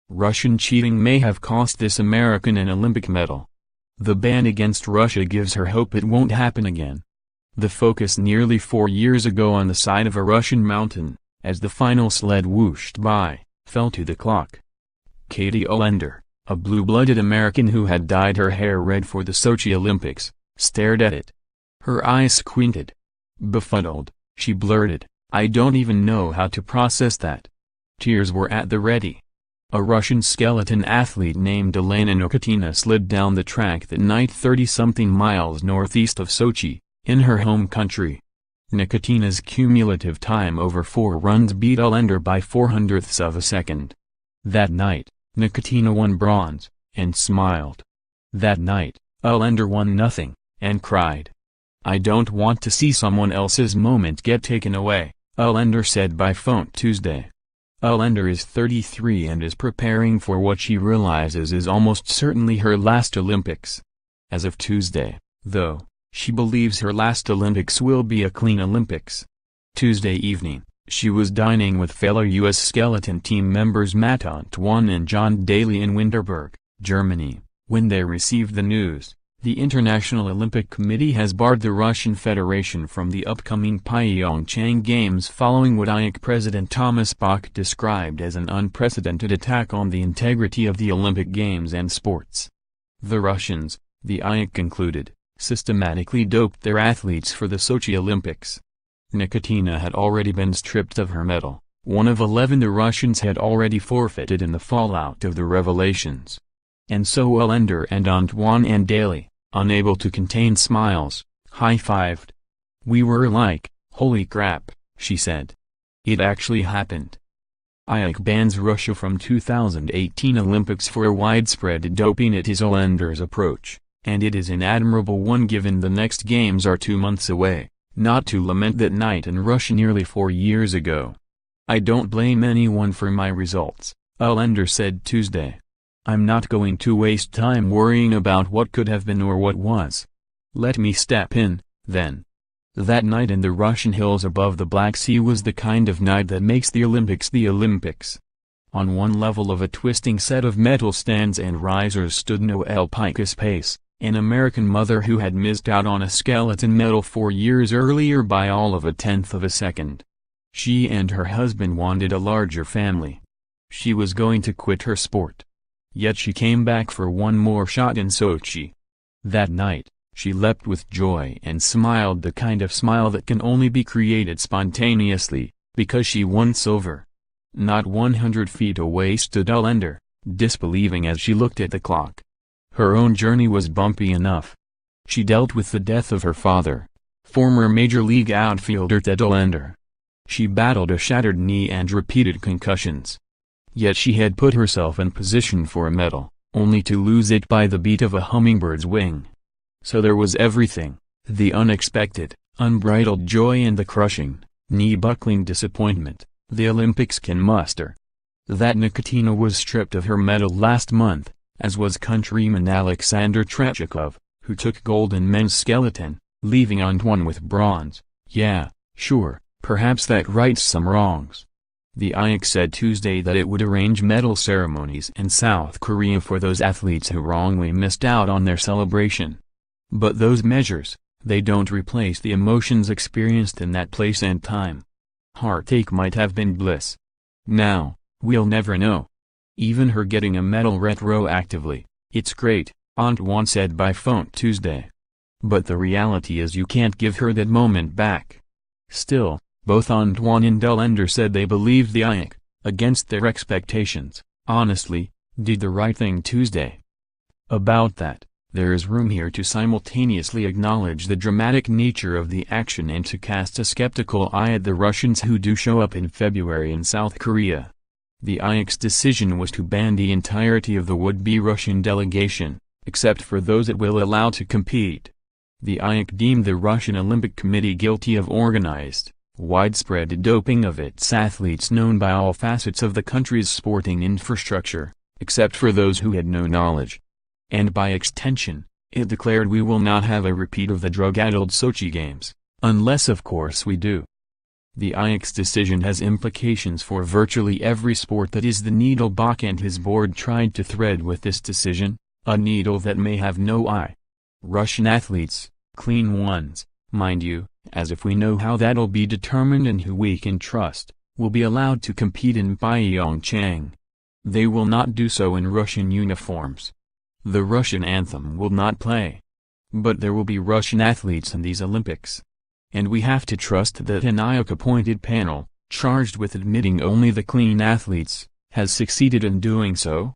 Russian cheating may have cost this American an Olympic medal. The ban against Russia gives her hope it won't happen again. The focus nearly 4 years ago on the side of a Russian mountain, as the final sled whooshed by, fell to the clock. Katie Uhlaender, a blue-blooded American who had dyed her hair red for the Sochi Olympics, stared at it. Her eyes squinted. Befuddled, she blurted, "I don't even know how to process that." Tears were at the ready. A Russian skeleton athlete named Elena Nikitina slid down the track that night 30-something miles northeast of Sochi, in her home country. Nikitina's cumulative time over 4 runs beat Uhlaender by 0.04 of a second. That night, Nikitina won bronze, and smiled. That night, Uhlaender won nothing, and cried. "I don't want to see someone else's moment get taken away," Uhlaender said by phone Tuesday. Uhlaender is 33 and is preparing for what she realizes is almost certainly her last Olympics. As of Tuesday, though, she believes her last Olympics will be a clean Olympics. Tuesday evening, she was dining with fellow U.S. skeleton team members Matt Antoine and John Daly in Winterberg, Germany, when they received the news. The International Olympic Committee has barred the Russian Federation from the upcoming Pyeongchang Games following what IOC President Thomas Bach described as an unprecedented attack on the integrity of the Olympic Games and sports. The Russians, the IOC concluded, systematically doped their athletes for the Sochi Olympics. Nikitina had already been stripped of her medal, one of 11 the Russians had already forfeited in the fallout of the revelations. And so Uhlaender and Antoine and Daly, unable to contain smiles, high-fived. "We were like, holy crap," she said. "It actually happened." IOC bans Russia from 2018 Olympics for widespread doping. It is Uhlaender's approach, and it is an admirable one given the next games are 2 months away, not to lament that night in Russia nearly 4 years ago. "I don't blame anyone for my results," Uhlaender said Tuesday. "I'm not going to waste time worrying about what could have been or what was. Let me step in, then." That night in the Russian hills above the Black Sea was the kind of night that makes the Olympics the Olympics. On one level of a twisting set of metal stands and risers stood Noelle Pikus-Pace, an American mother who had missed out on a skeleton medal 4 years earlier by all of 1/10 of a second. She and her husband wanted a larger family. She was going to quit her sport. Yet she came back for one more shot in Sochi. That night, she leapt with joy and smiled the kind of smile that can only be created spontaneously, because she won silver. Not 100 feet away stood Uhlaender, disbelieving as she looked at the clock. Her own journey was bumpy enough. She dealt with the death of her father, former Major League outfielder Ted Uhlaender. She battled a shattered knee and repeated concussions. Yet she had put herself in position for a medal, only to lose it by the beat of a hummingbird's wing. So there was everything, the unexpected, unbridled joy and the crushing, knee-buckling disappointment, the Olympics can muster. That Nikitina was stripped of her medal last month, as was countryman Alexander Trechikov, who took gold in men's skeleton, leaving Antoine with bronze. Yeah, sure, perhaps that rights some wrongs. The IOC said Tuesday that it would arrange medal ceremonies in South Korea for those athletes who wrongly missed out on their celebration. But those measures, they don't replace the emotions experienced in that place and time. Heartache might have been bliss. Now, we'll never know. Even her getting a medal retroactively, it's great, Antoine said by phone Tuesday. But the reality is you can't give her that moment back. Still, both Antoine and Uhlaender said they believed the IOC, against their expectations, honestly, did the right thing Tuesday. About that, there is room here to simultaneously acknowledge the dramatic nature of the action and to cast a skeptical eye at the Russians who do show up in February in South Korea. The IOC's decision was to ban the entirety of the would-be Russian delegation, except for those it will allow to compete. The IOC deemed the Russian Olympic Committee guilty of organized, widespread doping of its athletes known by all facets of the country's sporting infrastructure, except for those who had no knowledge. And by extension, It declared we will not have a repeat of the drug-addled Sochi Games, unless of course we do. The IOC's decision has implications for virtually every sport that is the needle Bach and his board tried to thread with this decision, a needle that may have no eye. Russian athletes, clean ones, mind you, as if we know how that'll be determined and who we can trust, will be allowed to compete in Pyeongchang. They will not do so in Russian uniforms. The Russian anthem will not play. But there will be Russian athletes in these Olympics. And we have to trust that an IOC-appointed panel, charged with admitting only the clean athletes, has succeeded in doing so.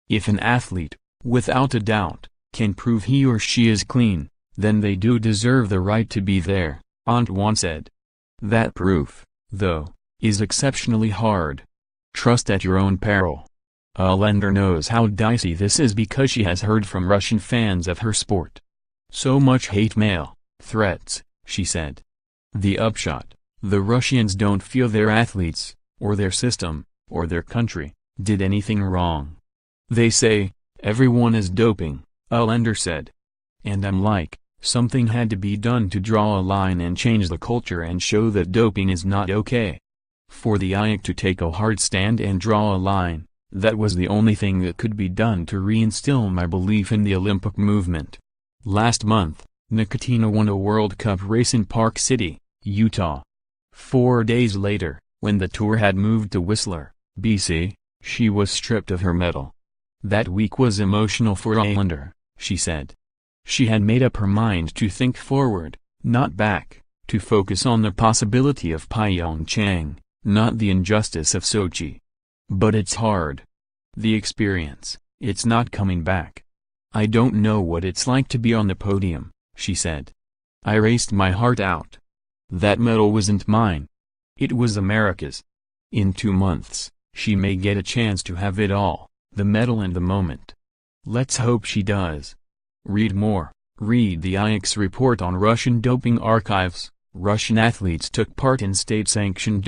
If an athlete, without a doubt, can prove he or she is clean, then they do deserve the right to be there, Antoine said. That proof, though, is exceptionally hard. Trust at your own peril. Uhlaender knows how dicey this is because she has heard from Russian fans of her sport. So much hate mail, threats, she said. The upshot, the Russians don't feel their athletes, or their system, or their country, did anything wrong. They say, everyone is doping, Uhlaender said. And I'm like, something had to be done to draw a line and change the culture and show that doping is not okay. For the IOC to take a hard stand and draw a line, that was the only thing that could be done to reinstill my belief in the Olympic movement. Last month, Nikitina won a World Cup race in Park City, Utah. 4 days later, when the tour had moved to Whistler, BC, she was stripped of her medal. That week was emotional for Uhlaender, she said. She had made up her mind to think forward, not back, to focus on the possibility of Pyeongchang, not the injustice of Sochi. But it's hard. The experience, it's not coming back. I don't know what it's like to be on the podium, she said. I raced my heart out. That medal wasn't mine. It was America's. In 2 months, she may get a chance to have it all, the medal and the moment. Let's hope she does. Read more. Read the IOC's report on Russian doping archives. Russian athletes took part in state-sanctioned